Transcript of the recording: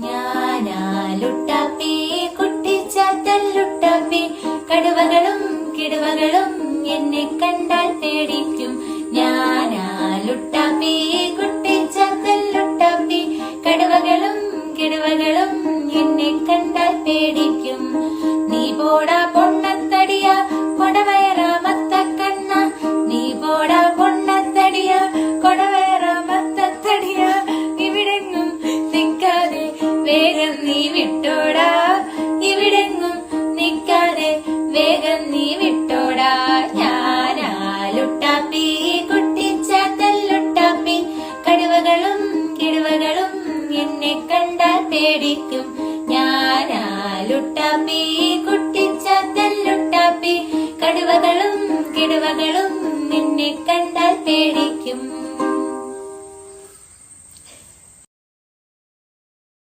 ഞാനാലുട്ടാപ്പി കുട്ടിച്ചാത്തല്ലുട്ടാപ്പി കടുവകളും കിടുവകളും എന്നെ കണ്ടാൽ പേടിക്കും. ഞാനാലുട്ടാപ്പി കുട്ടിച്ചാത്തല്ലുട്ടാപ്പി കടുവകളും കിടുവകളും എന്നെ കണ്ടാൽ പേടിക്കും. നീ പോടാ പൊണ്ണത്തടിയ കൊടവയറാമത്തക്കണ്ണ, നീ പോടാ പൊണ്ണത്തടിയ കൊടവയറാമത്തടിയ, ഇവിടെങ്ങും നിൽക്കാതെ വേഗം നീ വിട്ടോടാ, ഇവിടെങ്ങും നിൽക്കാതെ വേഗം നീ വിട്ടോടാ. ഞാനാലുട്ടാപ്പി കുട്ടിച്ചാത്തല്ലുട്ടാപ്പി കടുവകളും കിടുവകളും എന്നെ കണ്ടാൽ പേടിക്കും. ഞാനാലുട്ടാപ്പി കുട്ടിച്ചാത്തല്ലുട്ടാപ്പി കടുവകളും കിടുവകളും എന്നെ കണ്ടാൽ പേടിക്കും.